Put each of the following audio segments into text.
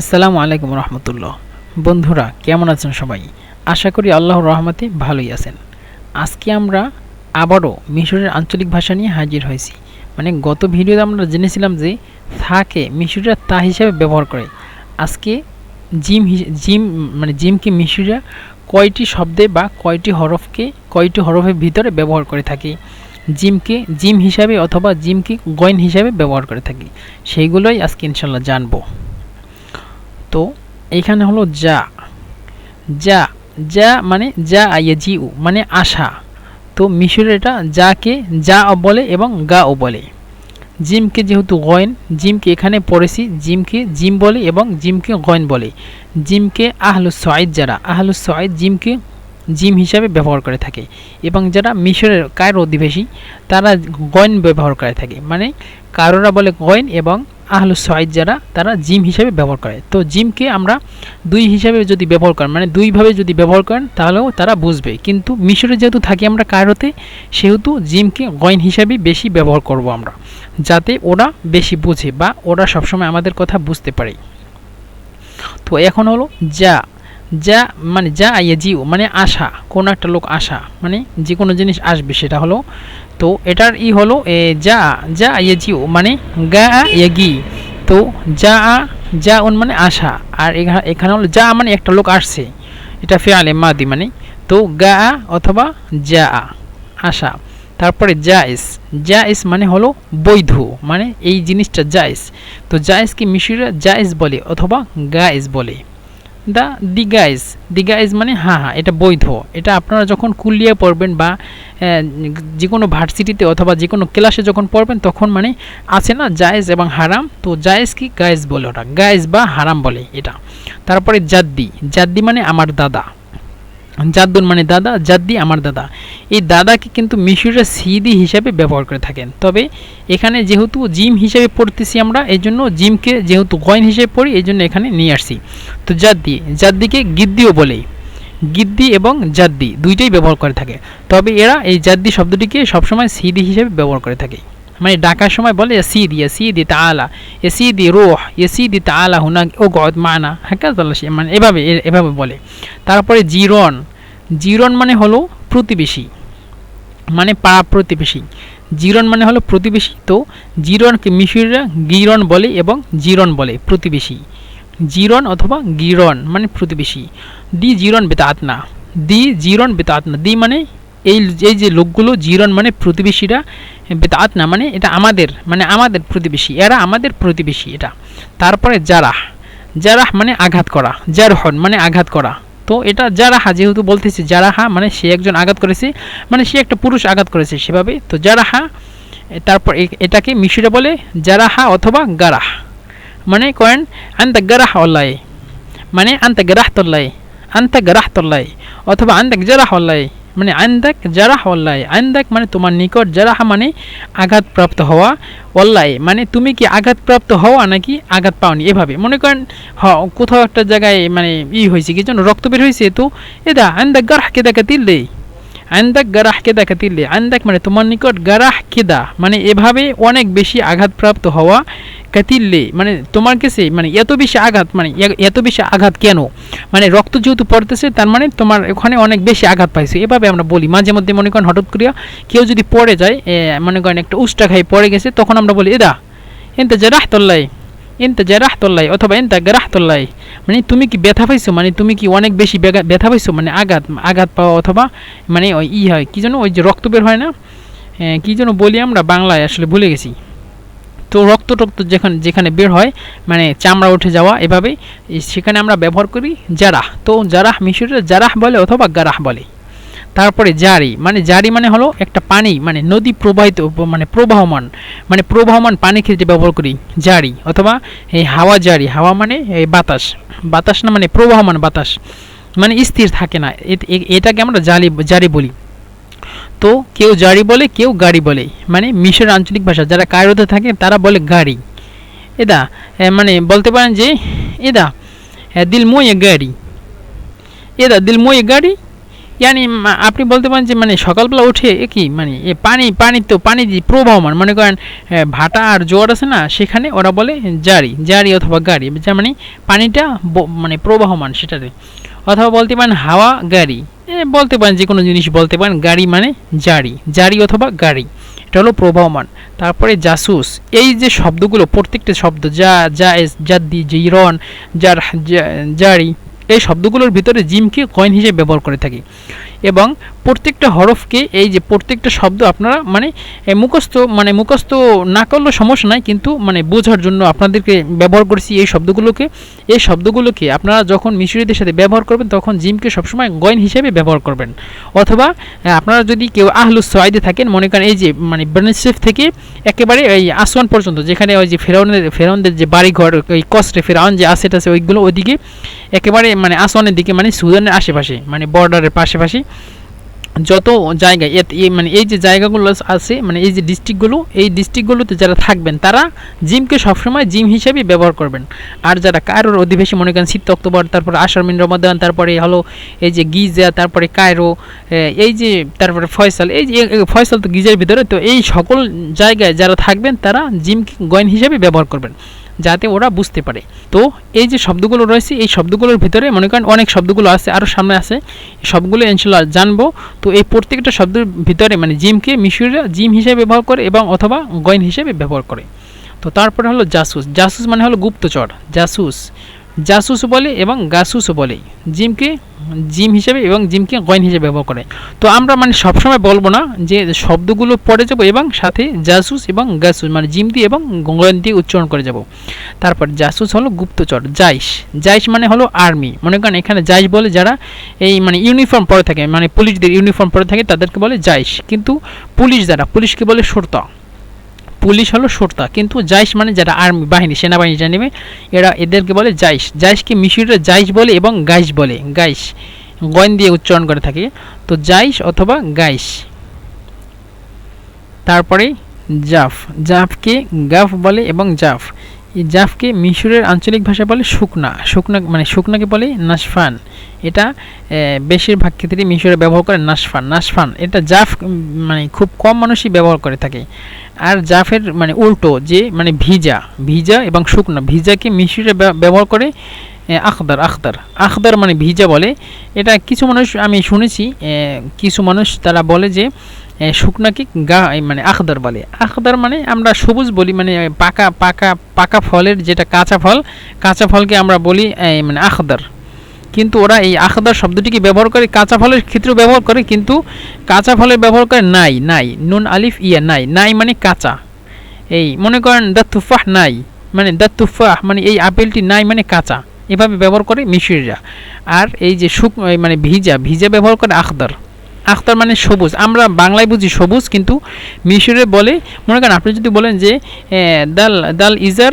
আসসালামু আলাইকুম রহমতুল্লাহ। বন্ধুরা কেমন আছেন সবাই? আশা করি আল্লাহর রহমতে ভালোই আছেন। আজকে আমরা আবারও মিশরের আঞ্চলিক ভাষা নিয়ে হাজির হয়েছি। গত ভিডিওতে আমরা জেনেছিলাম যে থাকে মিশরীরা তা হিসাবে ব্যবহার করে। আজকে জিমকে মিশরীরা কয়টি শব্দে বা কয়টি হরফের ভিতরে ব্যবহার করে থাকে, জিমকে জিম হিসাবে অথবা জিমকে গয়ন হিসাবে ব্যবহার করে থাকি, সেইগুলোই আজকে ইনশাল্লাহ জানবো। তো এইখানে হলো যা যা যা মানে যা ইয়াজিউ মানে আশা। তো মিশরের এটা যাকে যা বলে এবং গা ও বলে। জিমকে যেহেতু গয়ন, জিমকে এখানে পড়েছি, জিমকে জিম বলে এবং জিমকে গয়ন বলে। জিমকে আহলুস সয়দ, যারা আহলুস সয়দ জিমকে জিম হিসাবে ব্যবহার করে থাকে এবং যারা মিশরের কায়রো অধিবাসী তারা গয়ন ব্যবহার করে থাকে। কারোরা বলে গয়ন এবং আহলুস সয়দ যারা তারা জিম হিসাবে ব্যবহার করে। তো জিমকে আমরা দুই হিসাবে যদি ব্যবহার করেন, দুইভাবে যদি ব্যবহার করেন তাহলেও তারা বুঝবে, কিন্তু মিশরে যেহেতু থাকি আমরা কায়রোতে, সেহেতু জিমকে গয়ন হিসাবে বেশি ব্যবহার করব আমরা, যাতে ওরা বেশি বুঝে বা ওরা সবসময় আমাদের কথা বুঝতে পারে। তো এখন হলো যা যা যা ইয়াজিউ মানে আশা, কোনো একটা লোক আশা যে কোনো জিনিস আসবে সেটা হলো। তো এটার হলো যা যা ইয়াজিউ গা ইয়াগি। তো যা মানে আশা, আর এখানে হলো যা একটা লোক আসছে, এটা ফিআলে মাদি তো গা অথবা যা আশা। তারপরে জায়েজ হলো বৈধ, এই জিনিসটা জায়েজ। তো জায়েজকে মিশরীরা জায়েজ বলে অথবা গায়েজ বলে। দি গাইজ হ্যাঁ, এটা বৈধ। এটা আপনারা যখন কুলিয়া পড়বেন বা যে কোনো ভার্সিটিতে অথবা যে কোনো ক্লাসে যখন পড়বেন তখন আছে না জায়েজ এবং হারাম, তো জায়েজ কি গায়েজ বলে, ওটা গায়েজ বা হারাম বলে এটা। তারপরে জাদ্দি আমার দাদা, জাদ্দুন দাদা, জাদ্দি আমার দাদা। এই দাদাকে কিন্তু মিশরীরা সিদি হিসাবে ব্যবহার করে থাকেন। তবে এখানে যেহেতু জিম হিসাবে পড়তেছি আমরা, এই জন্য জিমকে যেহেতু গয়ন হিসেবে পড়ি এই জন্য এখানে নিয়ে আসছি। তো জাদ্দিকে গিদ্দিও বলে, গিদ্দি এবং জাদ্দি দুইটাই ব্যবহার করে থাকে। তবে এরা এই জাদ্দি শব্দটিকে সবসময় সিদি হিসাবে ব্যবহার করে থাকে। ডাকার সময় বলে ইয়াসিদি তাআলা, ইয়াসিদি রূহ, ইয়াসিদি তাআলা হুনা ও গদ মানা, এভাবে বলে। তারপরে জিরন হলো প্রতিবেশী, পাড়া প্রতিবেশী। জিরন হলো প্রতিবেশী। তো জিরনকে মিশরীরা গিরন বলে এবং জিরন বলে প্রতিবেশী। জিরন অথবা গিরন প্রতিবেশী। জিরন বেতাতনা, দি এই যে লোকগুলো, জিরন প্রতিবেশীরা, বেতাতনা এটা আমাদের প্রতিবেশী, এরা আমাদের প্রতিবেশী এটা। তারপরে জারাহ আঘাত করা, জারহন আঘাত করা। তো এটা জারাহা, যেহেতু বলতেছি জারাহা সে একজন আঘাত করেছে, সে একটা পুরুষ আঘাত করেছে সেভাবে। তো জারাহা, তারপর এটাকে মিশরে বলে জারাহা অথবা গারাহ। করেন আন্তা গারাহ অল্লাহ, আন্তা গারাহ তল্লাহ, অথবা আন্তাক জারাহ অল্লাহ, আন্দাক জারাহ অল্লাহ। আন্দাক তোমার নিকট, জারাহা আঘাতপ্রাপ্ত হওয়া, অল্লাহ তুমি কি আঘাতপ্রাপ্ত হওয়া নাকি আঘাত পাওনি, এভাবে। করেন কোথাও একটা জায়গায় হয়েছে, কি জন্য রক্ত বের হয়েছে, তো এদা আন্দাক গারাহ কেদা কাতিল্লে, আন্দাক গারাহ কেদা কাতিল্লে। আন্দাক তোমার নিকট, গারাহ কেদা এভাবে অনেক বেশি আঘাতপ্রাপ্ত হওয়া, কাতিল্লে তোমার কাছে এত বেশি আঘাত, এত বেশি আঘাত কেন, রক্ত যেহেতু পড়তেছে তার তোমার ওখানে অনেক বেশি আঘাত পাইছে, এভাবে আমরা বলি মাঝে মধ্যে। করেন হঠাৎ করিয়া কেউ যদি পড়ে যায়, করেন একটা উষ্টা খাই পড়ে গেছে, তখন আমরা বলি এদা এনতা জারাহ তল্লাই অথবা এনতা গারাহ তল্লাই, তুমি কি ব্যথা পাইছো, তুমি কি অনেক বেশি ব্যথা পাইছো, আঘাত পাওয়া, অথবা ওই হয় কি যেন, ওই যে রক্ত বের হয় না, কি যেন বলি আমরা বাংলায়, আসলে ভুলে গেছি। তো রক্ত যেখানে বের হয়, চামড়া উঠে যাওয়া, এভাবে সেখানে আমরা ব্যবহার করি জারাহ। তো জারাহ মিশরের জারাহ বলে অথবা গারাহ বলে। তারপরে জারি হলো একটা পানি, নদী প্রবাহিত, প্রবাহমান পানি ক্ষেত্রে ব্যবহার করি জারি, অথবা এই হাওয়া জারি, হাওয়া এই বাতাস না, প্রবাহমান বাতাস, স্থির থাকে না, এটাকে আমরা জারি বলি। তো কেউ জারি বলে, কেউ গাড়ি বলে। মিশরের আঞ্চলিক ভাষা যারা কায়রোতে থাকে তারা বলে গাড়ি। এদা বলতে পারেন যে এদা দিল মোয়ে গাড়ি, এদা দিল মোয়ে গাড়ি, ইয়ানি আপনি বলতে পারেন যে মানে সকালবেলা উঠে কি মানে এ পানি প্রবাহমান, মনে করেন ভাটা আর জোয়ার আছে না, সেখানে ওরা বলে জারি অথবা গাড়ি, যা মানে পানিটা মানে প্রবাহমান সেটাতে। অথবা বলতে পারেন হাওয়া গাড়ি, বলতে পারেন যে কোনো জিনিস বলতে পারেন, গাড়ি মানে জারি অথবা গাড়ি, এটা হলো প্রবাহমান। তারপরে জাসুস, এই যে শব্দগুলো প্রত্যেকটা শব্দ জাদ্দি, জিরন, জারি, এই শব্দগুলোর ভিতরে জিমকে কয়েন হিসেবে ব্যবহার করে থাকি। এবং প্রত্যেকটা হরফকে, এই যে প্রত্যেকটা শব্দ আপনারা মানে মুখস্থ না করলেও সমস্যা নাই, কিন্তু মানে বোঝার জন্য আপনাদেরকে ব্যবহার করেছি এই শব্দগুলোকে আপনারা যখন মিশরীদের সাথে ব্যবহার করবেন তখন জিমকে সবসময় গয়েন হিসেবে ব্যবহার করবেন। অথবা আপনারা যদি কেউ আহলুস সয়দে থাকেন, মনে করেন এই যে মানে বেনিসেফ থেকে একেবারে এই আসওয়ান পর্যন্ত, যেখানে ওই যে ফেরাউনদের যে বাড়িঘর, ওই কষ্টে ফেরাউন যে আসেট আছে ওইগুলো ওইদিকে একেবারে মানে আসওয়ানের দিকে, মানে সুদানের আশেপাশে, মানে বর্ডারের পাশাপাশি যত জায়গায় মানে এই যে জায়গাগুলো আছে, মানে এই যে ডিস্ট্রিক্টগুলোতে যারা থাকবেন তারা জিমকে সবসময় জিম হিসেবে ব্যবহার করবেন। আর যারা কায়রোর অধিবেশী, মনে করেন 7 অক্টোবর, তারপরে আশর মিন রমাদান, তারপরে হলো এই যে গিজা, তারপরে কায়রো, এই যে তারপরে ফয়সাল, এই যে ফয়সাল তো গিজার ভিতরে, তো এই সকল জায়গায় যারা থাকবেন তারা জিমকে গয়েন হিসেবে ব্যবহার করবেন যাতে ওরা বুঝতে পারে। তো এই যে শব্দগুলো রয়েছে, এই শব্দগুলোর ভিতরে মনে করেন অনেক শব্দগুলো আছে, আরও সামনে আছে, সবগুলো ইনশাআল্লাহ জানবো। তো এই প্রত্যেকটা শব্দের ভিতরে মানে জিমকে মিশরীরা জিম হিসেবে ব্যবহার করে এবং অথবা গয়েন হিসেবে ব্যবহার করে। তো তারপরে হলো জাসুস মানে হলো গুপ্তচর, জাসুস বলে এবং গাসুসও বলে, জিমকে জিম হিসেবে এবং জিমকে গয়েন হিসেবে ব্যবহার করে। তো আমরা মানে সবসময় বলবো না যে শব্দগুলো পড়ে যাব এবং সাথে জাসুস এবং গাসুস মানে জিম দিয়ে এবং গয়েন দিয়ে উচ্চারণ করে যাব। তারপর জাসুস হলো গুপ্তচর। জাইশ মানে হলো আর্মি, মনে করেন এখানে জাইশ বলে যারা এই মানে ইউনিফর্ম পরে থাকে, মানে পুলিশদের ইউনিফর্ম পরে থাকে তাদেরকে বলে জাইশ, কিন্তু পুলিশকে বলে শর্তা, পুলিশ হলো শর্তা, কিন্তু জাইশ মানে যারা আর্মি বাহিনী, সেনাবাহিনী জানিবে, এদেরকে বলে জাইশকে মিশরীরা জাইশ বলে এবং গাইশ বলে, গয়েন দিয়ে উচ্চারণ করে থাকে, তো জাইশ অথবা গাইশ। তারপরে জাফকে গাফ বলে এবং জাফকে মিশরের আঞ্চলিক ভাষা বলে শুকনা, মানে শুকনাকে বলে নাশফান, এটা বেশিরভাগ ক্ষেত্রে মিশরে ব্যবহার করে নাশফান, এটা জাফ মানে খুব কম মানুষই ব্যবহার করে থাকে। আর জাফের মানে উল্টো, যে মানে ভিজা এবং শুকনা, ভিজাকে মিশরে ব্যবহার করে আখদার মানে ভিজা বলে। এটা কিছু মানুষ আমি শুনেছি, কিছু মানুষ তারা বলে যে শুকনাকে মানে আখদার বলে। আখদার মানে আমরা সবুজ বলি, মানে পাকা ফলের যেটা কাঁচা ফলকে আমরা বলি মানে আখদার, কিন্তু ওরা এই আখদার শব্দটিকে ব্যবহার করে কাঁচা ফলের ক্ষেত্রেও ব্যবহার করে, কিন্তু কাঁচা ফলের ব্যবহার করে নাই, নুন আলিফ ইয়া, নাই মানে কাঁচা। এই মনে করেন দা তুফাহ নাই, মানে দা তুফাহ মানে এই আপেলটি নাই মানে কাঁচা, এভাবে ব্যবহার করে মিশরীরা। আর এই যে মানে ভিজা ব্যবহার করে আখতার মানে সবুজ, আমরা বাংলায় বুঝি সবুজ, কিন্তু মিশরে বলে, মনে করেন আপনি যদি বলেন যে দাল ইজার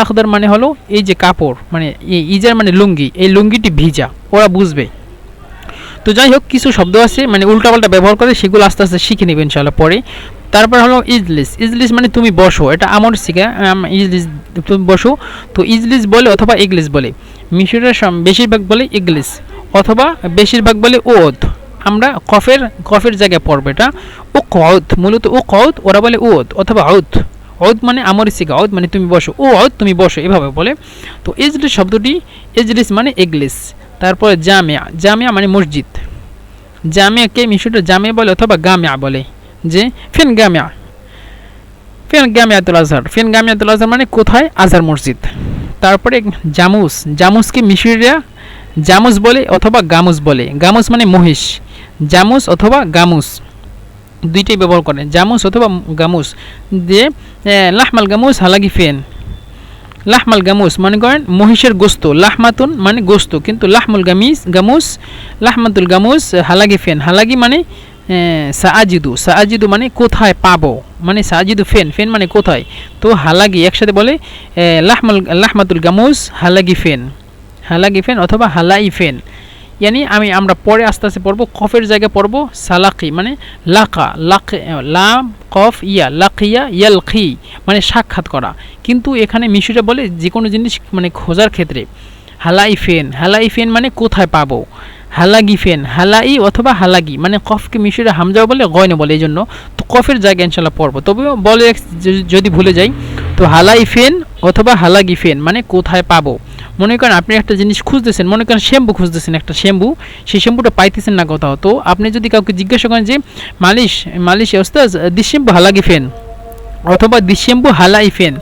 আখদার মানে হলো এই যে কাপড়, মানে ইজার মানে লুঙ্গি, এই লুঙ্গিটি ভিজা, ওরা বুঝবে। তো যাই হোক, কিছু শব্দ আছে মানে উল্টাপাল্টা ব্যবহার করে, সেগুলো আস্তে আস্তে শিখে নেবেন ইনশাআল্লাহ পরে। তারপর হলো ইজলিস মানে তুমি বসো, এটা আমার শিখা, ইজলিস তুমি বসো, তো ইজলিস বলে অথবা ইগলিস বলে, মিশরের বেশিরভাগ বলে ইগলিস অথবা বেশিরভাগ বলে ওদ। আমরা কফের জায়গায় পড়বো এটা কউদ, মূলত কউদ, ওরা বলে ওদ অথবা ঔদ মানে আমার শিখা, ঔদ মানে তুমি বসো, তুমি বসো, এভাবে বলে। তো ইজলিস শব্দটি, ইজলিস মানে ইগলিস। তারপরে জামিয়া মানে মসজিদ, জামিয়াকে মিশরের জামিয়া বলে অথবা গামিয়া বলে, যে ফিন গামিয়াতুল আজহার মানে কোথায়, আজহার মসজিদ। তারপরে জামুসকে মিশরীরা জামুস বলে অথবা গামুস বলে, গামুস মানে মহিষ, জামুস অথবা গামুস দুইটাই ব্যবহার করে, জামুস অথবা গামুস। যে লাহমাল গামুস হালাগি ফেন, লাহমাল গামুস মনে করেন মহিষের গোস্ত, লাহমাতুন মানে গোস্ত, কিন্তু লাহমুল লাহমাতুল গামুস হালাগি ফেন, হালাগি মানে সাআজিদু মানে কোথায় পাবো, মানে সাআজিদু ফেন মানে কোথায়, তো হালাগি একসাথে বলে লাহমাতুল গামুস হালাগি ফেন অথবা হালাই ফেন। ইয়ানি আমরা পরে আস্তে আস্তে পড়বো, কফের জায়গায় পড়বো সালাকি মানে লাম কফ ইয়া, লাকিয়া ইয়ালকি মানে সাক্ষাৎ করা, কিন্তু এখানে মিশরে বলে যে কোনো জিনিস মানে খোঁজার ক্ষেত্রে হালাই ফেন মানে কোথায় পাবো। হালাগিফেন, হালাই অথবা হালাগি, মানে কফকে মিশরে হামজাও বলে গয়নে বলে, এই জন্য তো কফের জায়গায় ইনশাল্লাহ পড়বো। তবে বলে যদি ভুলে যাই, তো হালাইফেন অথবা হালাগিফেন মানে কোথায় পাবো। মনে করেন আপনি একটা জিনিস খুঁজতেছেন, মনে করেন শ্যাম্পু খুঁজতেছেন, একটা শ্যাম্পু, সেই শ্যাম্পুটা পাইতেছেন না কোথাও। তো আপনি যদি কাউকে জিজ্ঞাসা করেন যে মালিশ ওস্তাজ দিস শ্যাম্পু হালাগিফেন অথবা দিস শ্যাম্পু হালাইফেন,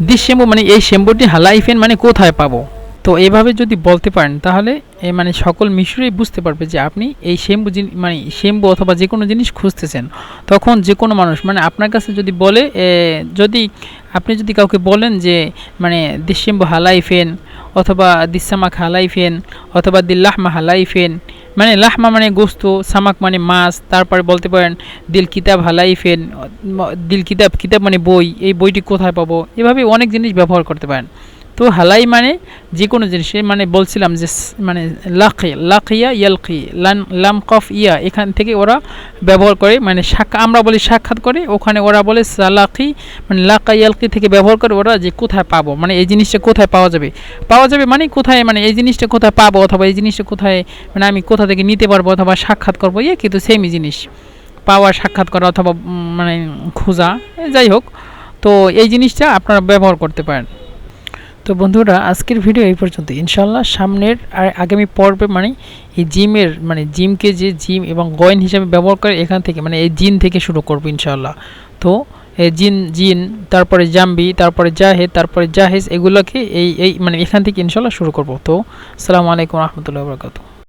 দিস শ্যাম্পু মানে এই শ্যাম্পুটি, হালাইফেন মানে কোথায় পাবো। তো এভাবে যদি বলতে পারেন তাহলে মানে সকল মিশরেই বুঝতে পারবে যে আপনি এই মানে শ্যাম্পু অথবা যে কোনো জিনিস খুঁজতেছেন। তখন যে কোনো মানুষ মানে আপনার কাছে যদি বলে, যদি আপনি যদি কাউকে বলেন যে মানে দিস শ্যাম্পু হালাইফেন অথবা দিস সামাক হালাইফেন অথবা দিল্লাহমা হালাইফেন, মানে লাহমা মানে গোস্ত, সামাক মানে মাছ, তারপরে বলতে পারেন দিল কিতাব হালাইফেন, কিতাব মানে বই, এই বইটি কোথায় পাবো। এভাবে অনেক জিনিস ব্যবহার করতে পারেন। তো হালাই মানে যে কোনো জিনিস, মানে বলছিলাম যে মানে লাকিয়া ইয়ালকি, লাম কফ ইয়া, এখান থেকে ওরা ব্যবহার করে, মানে আমরা বলি সাক্ষাৎ করে, ওখানে ওরা বলে সালাকি, মানে লাকা ইয়ালকি থেকে ব্যবহার করে ওরা যে কোথায় পাবো, মানে এই জিনিসটা কোথায় পাওয়া যাবে মানে কোথায়, মানে এই জিনিসটা কোথায় পাবো অথবা এই জিনিসটা কোথায়, মানে আমি কোথা থেকে নিতে পারবো অথবা সাক্ষাৎ করবো, কিন্তু সেমই জিনিস, পাওয়া, সাক্ষাৎ করা অথবা মানে খোঁজা, যাই হোক। তো এই জিনিসটা আপনারা ব্যবহার করতে পারেন। তো বন্ধুরা আজকের ভিডিও এই পর্যন্ত। ইনশাল্লাহ সামনের আর আগামী পর্বে মানে এই জিমকে যে জিম এবং গয়েন হিসাবে ব্যবহার করে, এখান থেকে মানে এই জিন থেকে শুরু করবো ইনশাল্লাহ। তো জিন, তারপরে জাম্বি, তারপরে জাহেদ, তারপরে জাহেজ, এগুলোকে এই মানে এখান থেকে ইনশাল্লাহ শুরু করব। তো আসসালামু আলাইকুম রহমতুল্লাহ বরকাতুহু।